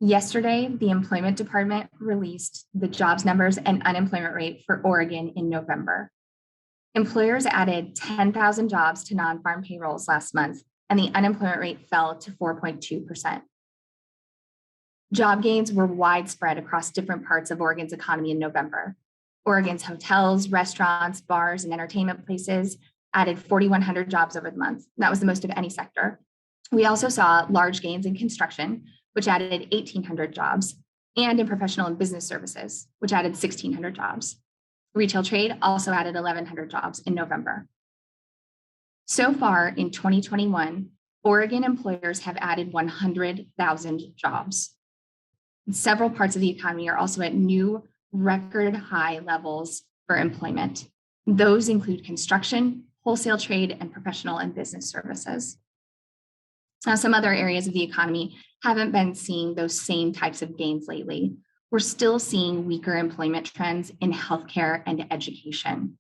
Yesterday, the Employment Department released the jobs numbers and unemployment rate for Oregon in November. Employers added 10,000 jobs to non-farm payrolls last month, and the unemployment rate fell to 4.2%. Job gains were widespread across different parts of Oregon's economy in November. Oregon's hotels, restaurants, bars, and entertainment places added 4,100 jobs over the month. That was the most of any sector. We also saw large gains in construction, which added 1,800 jobs, and in professional and business services, which added 1,600 jobs. Retail trade also added 1,100 jobs in November. So far in 2021, Oregon employers have added 100,000 jobs. Several parts of the economy are also at new record high levels for employment. Those include construction, wholesale trade, and professional and business services. Now, some other areas of the economy haven't been seeing those same types of gains lately. We're still seeing weaker employment trends in healthcare and education.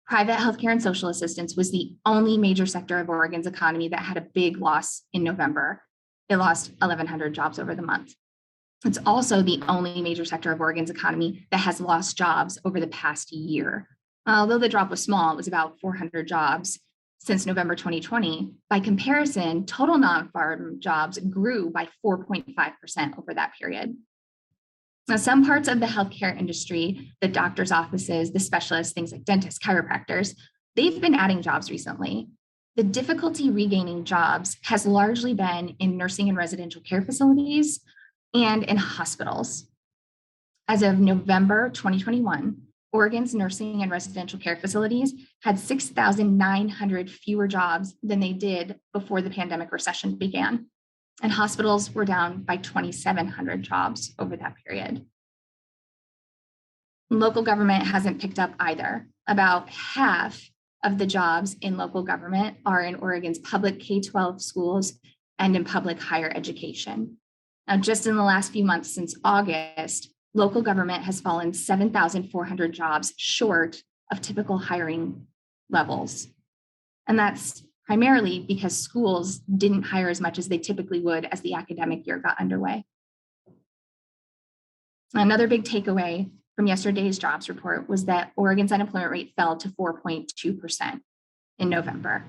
Private healthcare and social assistance was the only major sector of Oregon's economy that had a big loss in November. It lost 1,100 jobs over the month. It's also the only major sector of Oregon's economy that has lost jobs over the past year. Although the drop was small, it was about 400 jobs since November 2020. By comparison, total non-farm jobs grew by 4.5% over that period. Now, some parts of the healthcare industry, the doctor's offices, the specialists, things like dentists, chiropractors, they've been adding jobs recently. The difficulty regaining jobs has largely been in nursing and residential care facilities and in hospitals. As of November 2021, Oregon's nursing and residential care facilities had 6,900 fewer jobs than they did before the pandemic recession began. And hospitals were down by 2,700 jobs over that period. Local government hasn't picked up either. About half of the jobs in local government are in Oregon's public K-12 schools and in public higher education. Now, just in the last few months since August, local government has fallen 7,400 jobs short of typical hiring levels. And that's primarily because schools didn't hire as much as they typically would as the academic year got underway. Another big takeaway from yesterday's jobs report was that Oregon's unemployment rate fell to 4.2% in November.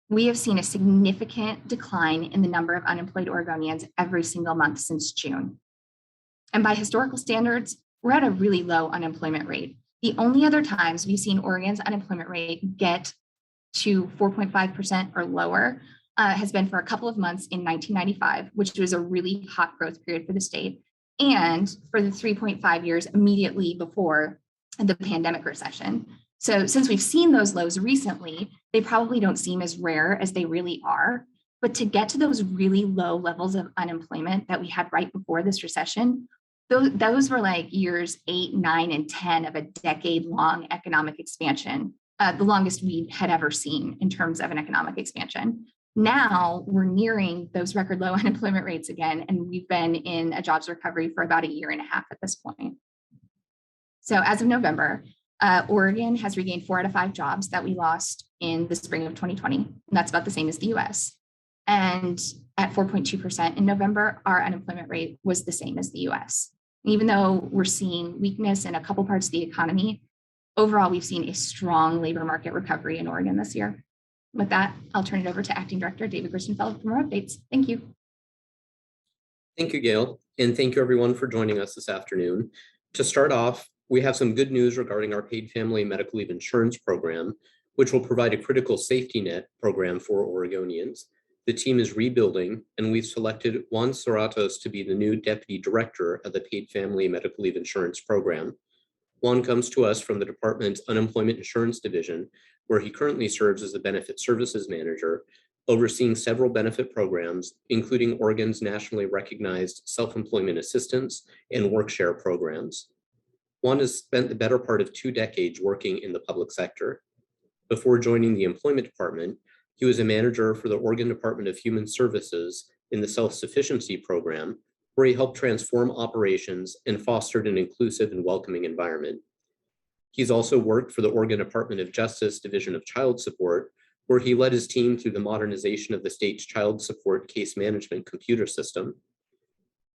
We have seen a significant decline in the number of unemployed Oregonians every single month since June. And by historical standards, we're at a really low unemployment rate. The only other times we've seen Oregon's unemployment rate get to 4.5% or lower has been for a couple of months in 1995, which was a really hot growth period for the state, and for the 3.5 years immediately before the pandemic recession. So since we've seen those lows recently, they probably don't seem as rare as they really are. But to get to those really low levels of unemployment that we had right before this recession, those were like years 8, 9, and 10 of a decade-long economic expansion, the longest we had ever seen in terms of an economic expansion. Now we're nearing those record low unemployment rates again, and we've been in a jobs recovery for about 1.5 years at this point. So as of November, Oregon has regained 4 out of 5 jobs that we lost in the spring of 2020. And that's about the same as the US. And at 4.2% in November, our unemployment rate was the same as the US. Even though we're seeing weakness in a couple parts of the economy, overall, we've seen a strong labor market recovery in Oregon this year. With that, I'll turn it over to Acting Director David Gerstenfeld for more updates. Thank you. Thank you, Gail, and thank you everyone for joining us this afternoon. To start off, we have some good news regarding our paid family medical leave insurance program, which will provide a critical safety net program for Oregonians. The team is rebuilding, and we've selected Juan Serratos to be the new Deputy Director of the Paid Family Medical Leave Insurance Program. Juan comes to us from the department's Unemployment Insurance Division, where he currently serves as the Benefit Services Manager, overseeing several benefit programs, including Oregon's nationally recognized self-employment assistance and work-share programs. Juan has spent the better part of 2 decades working in the public sector. Before joining the Employment Department, he was a manager for the Oregon Department of Human Services in the Self-Sufficiency Program, where he helped transform operations and fostered an inclusive and welcoming environment. He's also worked for the Oregon Department of Justice Division of Child Support, where he led his team through the modernization of the state's child support case management computer system.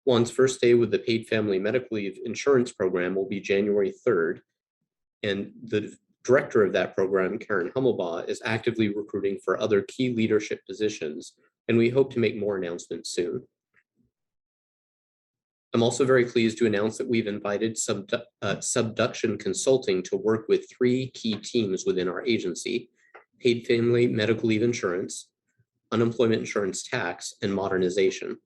Wong's first day with the paid family medical leave insurance program will be January 3rd. And the director of that program, Karen Hummelbaugh, is actively recruiting for other key leadership positions, and we hope to make more announcements soon. I'm also very pleased to announce that we've invited Subduction Consulting to work with 3 key teams within our agency: paid family medical leave insurance, unemployment insurance tax, and modernization.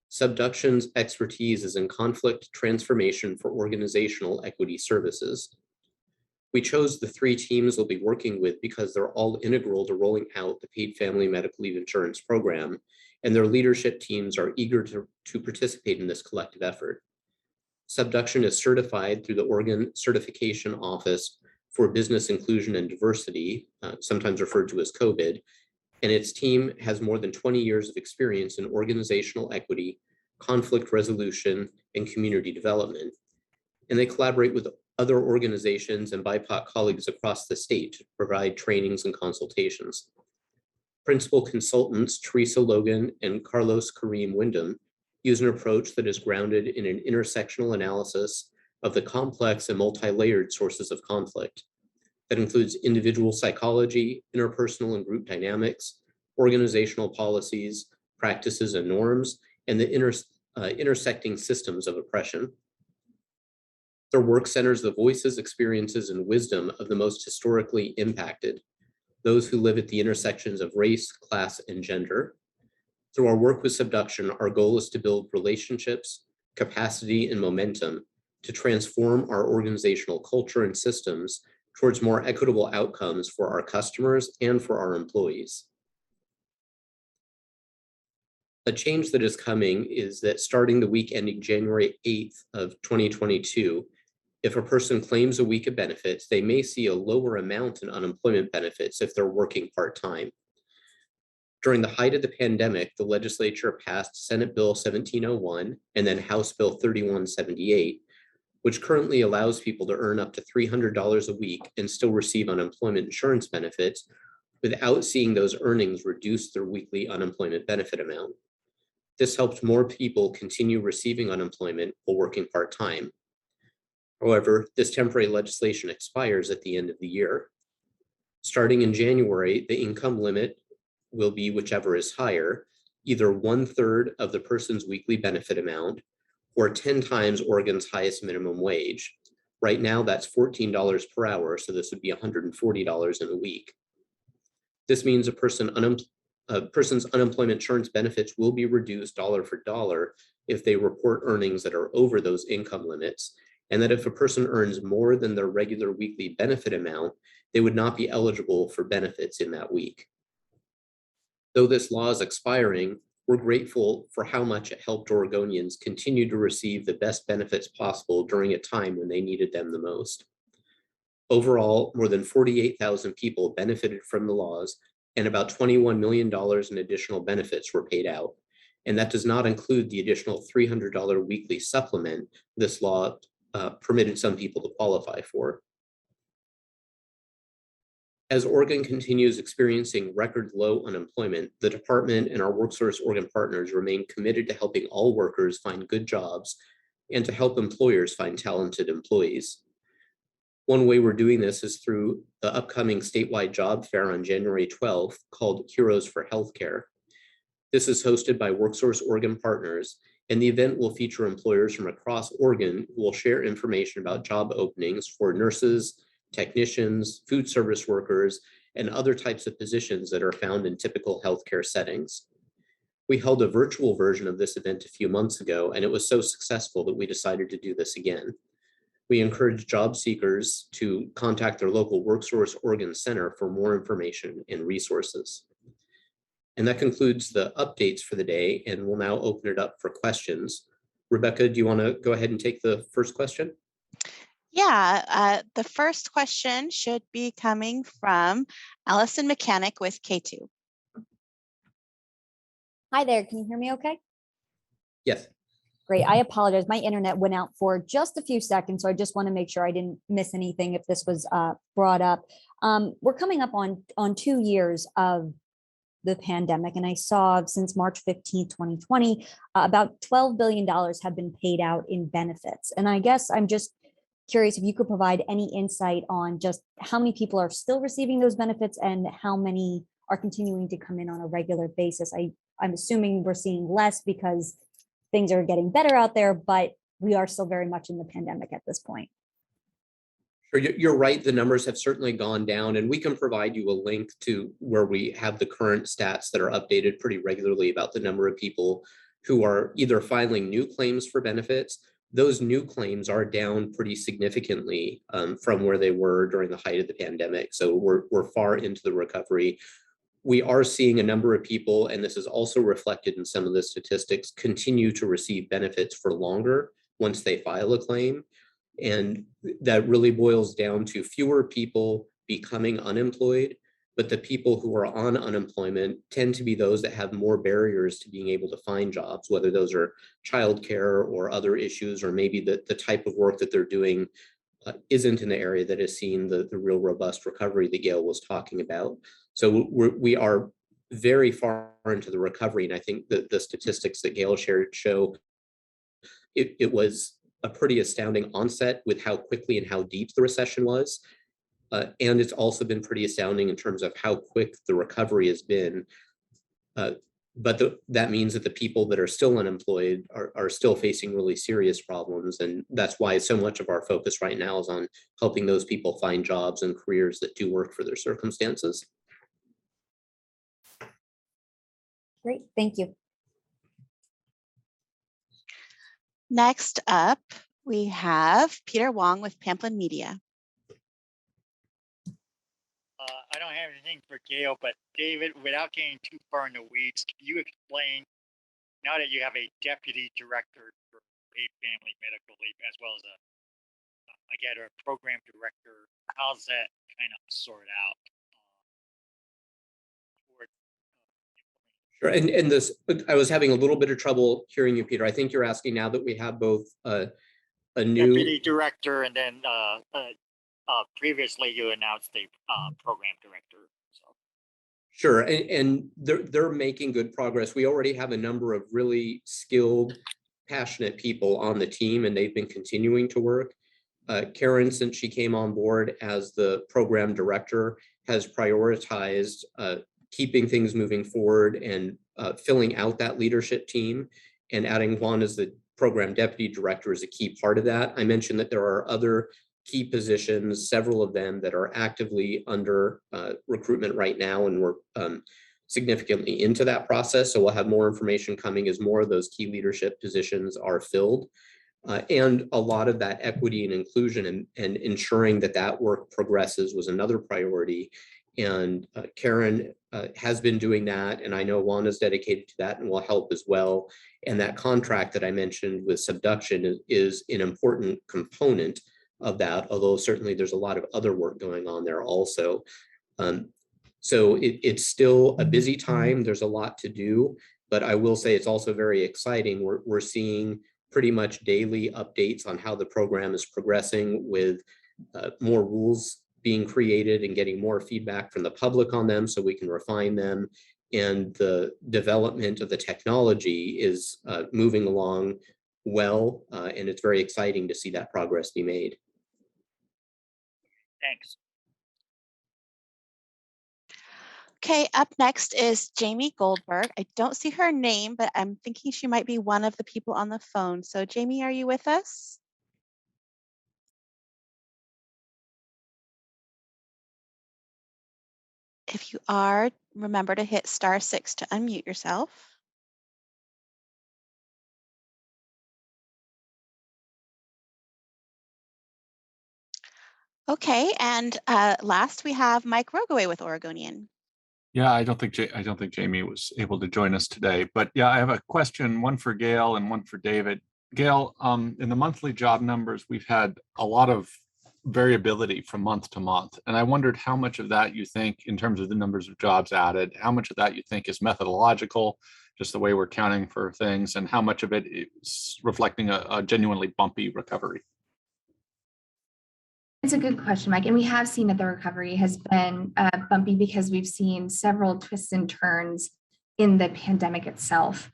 Subduction's expertise is in conflict transformation for organizational equity services. We chose the 3 teams we'll be working with because they're all integral to rolling out the paid family medical leave insurance program, and their leadership teams are eager to participate in this collective effort. Subduction is certified through the Oregon Certification Office for Business Inclusion and Diversity, sometimes referred to as COVID, and its team has more than 20 years of experience in organizational equity, conflict resolution, and community development. And they collaborate with other organizations and BIPOC colleagues across the state to provide trainings and consultations. Principal consultants Teresa Logan and Carlos Kareem Wyndham use an approach that is grounded in an intersectional analysis of the complex and multi-layered sources of conflict that includes individual psychology, interpersonal and group dynamics, organizational policies, practices and norms, and the intersecting systems of oppression. Their work centers the voices, experiences, and wisdom of the most historically impacted, those who live at the intersections of race, class, and gender. Through our work with Subduction, our goal is to build relationships, capacity, and momentum to transform our organizational culture and systems towards more equitable outcomes for our customers and for our employees. A change that is coming is that starting the week ending January 8th of 2022, if a person claims a week of benefits, they may see a lower amount in unemployment benefits if they're working part-time. During the height of the pandemic, the legislature passed Senate Bill 1701 and then House Bill 3178, which currently allows people to earn up to $300 a week and still receive unemployment insurance benefits without seeing those earnings reduce their weekly unemployment benefit amount. This helped more people continue receiving unemployment while working part-time. However, this temporary legislation expires at the end of the year. Starting in January, the income limit will be whichever is higher, either 1/3 of the person's weekly benefit amount or 10 times Oregon's highest minimum wage. Right now, that's $14 per hour, so this would be $140 in a week. This means a person's unemployment insurance benefits will be reduced dollar for dollar if they report earnings that are over those income limits, and that if a person earns more than their regular weekly benefit amount, they would not be eligible for benefits in that week. Though this law is expiring, we're grateful for how much it helped Oregonians continue to receive the best benefits possible during a time when they needed them the most. Overall, more than 48,000 people benefited from the laws, and about $21 million in additional benefits were paid out. And that does not include the additional $300 weekly supplement this law permitted some people to qualify for. As Oregon continues experiencing record low unemployment, the department and our WorkSource Oregon partners remain committed to helping all workers find good jobs and to help employers find talented employees. One way we're doing this is through the upcoming statewide job fair on January 12th called Heroes for Healthcare. This is hosted by WorkSource Oregon partners, and the event will feature employers from across Oregon who will share information about job openings for nurses, technicians, food service workers, and other types of positions that are found in typical healthcare settings. We held a virtual version of this event a few months ago, and it was so successful that we decided to do this again. We encourage job seekers to contact their local WorkSource Oregon Center for more information and resources. And that concludes the updates for the day, and we'll now open it up for questions. Rebeka, do you want to go ahead and take the first question? Yeah, the first question should be coming from Allison Mechanic with KATU. Hi there, can you hear me okay? Yes. Great, I apologize. My internet went out for just a few seconds, so I just want to make sure I didn't miss anything if this was brought up. We're coming up on 2 years of the pandemic. And I saw since March 15th, 2020, about $12 billion have been paid out in benefits. And I guess I'm just curious if you could provide any insight on just how many people are still receiving those benefits and how many are continuing to come in on a regular basis. I'm assuming we're seeing less because things are getting better out there, but we are still very much in the pandemic at this point. Sure, you're right. The numbers have certainly gone down, and we can provide you a link to where we have the current stats that are updated pretty regularly about the number of people who are either filing new claims for benefits. Those new claims are down pretty significantly from where they were during the height of the pandemic. So we're far into the recovery. We are seeing a number of people, and this is also reflected in some of the statistics, continue to receive benefits for longer once they file a claim. And that really boils down to fewer people becoming unemployed, but the people who are on unemployment tend to be those that have more barriers to being able to find jobs, whether those are childcare or other issues, or maybe the type of work that they're doing isn't in the area that has seen the real robust recovery that Gail was talking about. So we are very far into the recovery. And I think that the statistics that Gail shared show it was a pretty astounding onset with how quickly and how deep the recession was. And it's also been pretty astounding in terms of how quick the recovery has been. But that means that the people that are still unemployed are still facing really serious problems. And that's why so much of our focus right now is on helping those people find jobs and careers that do work for their circumstances. Great, thank you. Next up, we have Peter Wong with Pamplin Media. I don't have anything for Gail, but David, without getting too far in the weeds, can you explain, now that you have a deputy director for paid family medical leave, as well as a program director, how's that kind of sort out? Sure, and this, I was having a little bit of trouble hearing you, Peter. I think you're asking now that we have both a new deputy director and then previously you announced the program director. So. Sure, and they're making good progress. We already have a number of really skilled, passionate people on the team, and they've been continuing to work. Karen, since she came on board as the program director, has prioritized keeping things moving forward and filling out that leadership team, and adding Juan as the program deputy director is a key part of that. I mentioned that there are other key positions, several of them that are actively under recruitment right now, and we're significantly into that process. So we'll have more information coming as more of those key leadership positions are filled. And a lot of that equity and inclusion and ensuring that that work progresses was another priority. And Karen has been doing that, and I know Juan is dedicated to that and will help as well. And that contract that I mentioned with Subduction is an important component of that, although certainly there's a lot of other work going on there also. So it's still a busy time. There's a lot to do, but I will say it's also very exciting. We're seeing pretty much daily updates on how the program is progressing, with more rules being created and getting more feedback from the public on them so we can refine them. And the development of the technology is moving along well, and it's very exciting to see that progress be made. Thanks. Okay, up next is Jamie Goldberg. I don't see her name, but I'm thinking she might be one of the people on the phone. So Jamie, are you with us? If you are, remember to hit *6 to unmute yourself. Okay, and last we have Mike Rogoway with Oregonian. Yeah, I don't think Jamie was able to join us today, but yeah, I have a question, one for Gail and one for David. Gail, in the monthly job numbers, we've had a lot of variability from month to month, and I wondered how much of that you think, in terms of the numbers of jobs added, how much of that you think is methodological, just the way we're counting for things, and how much of it is reflecting a genuinely bumpy recovery? It's a good question, Mike. And we have seen that the recovery has been bumpy because we've seen several twists and turns in the pandemic itself.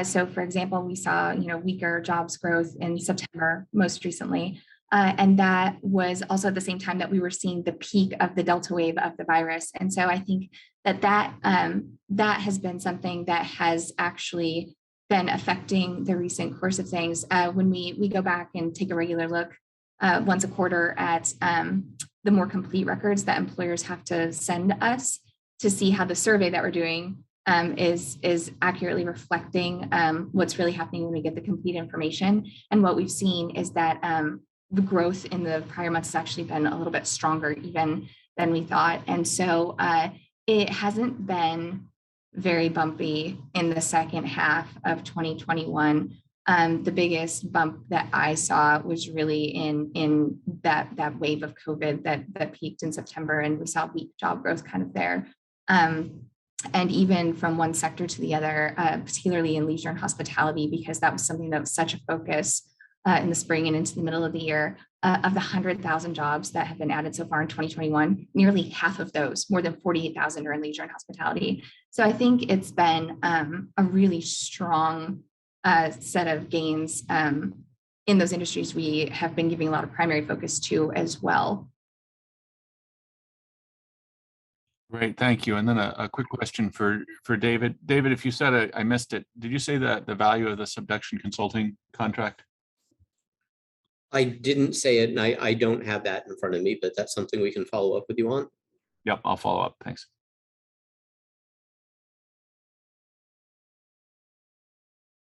So, for example, we saw weaker jobs growth in September most recently, and that was also at the same time that we were seeing the peak of the Delta wave of the virus. And so, I think that has been something that has actually been affecting the recent course of things. When we go back and take a regular look once a quarter at the more complete records that employers have to send us to see how the survey that we're doing is accurately reflecting what's really happening when we get the complete information. And what we've seen is that the growth in the prior months has actually been a little bit stronger even than we thought. And so it hasn't been very bumpy in the second half of 2021. The biggest bump that I saw was really in that wave of COVID that peaked in September, and we saw weak job growth kind of there. And even from one sector to the other, particularly in leisure and hospitality, because that was something that was such a focus in the spring and into the middle of the year. Of the 100,000 jobs that have been added so far in 2021, nearly half of those, more than 48,000, are in leisure and hospitality. So I think it's been a really strong set of gains in those industries we have been giving a lot of primary focus to as well. Great, thank you. And then a quick question for David. David, if you said I missed it, did you say that the value of the subduction consulting contract? I didn't say it, and I don't have that in front of me, but that's something we can follow up with you on. Yep, I'll follow up. Thanks.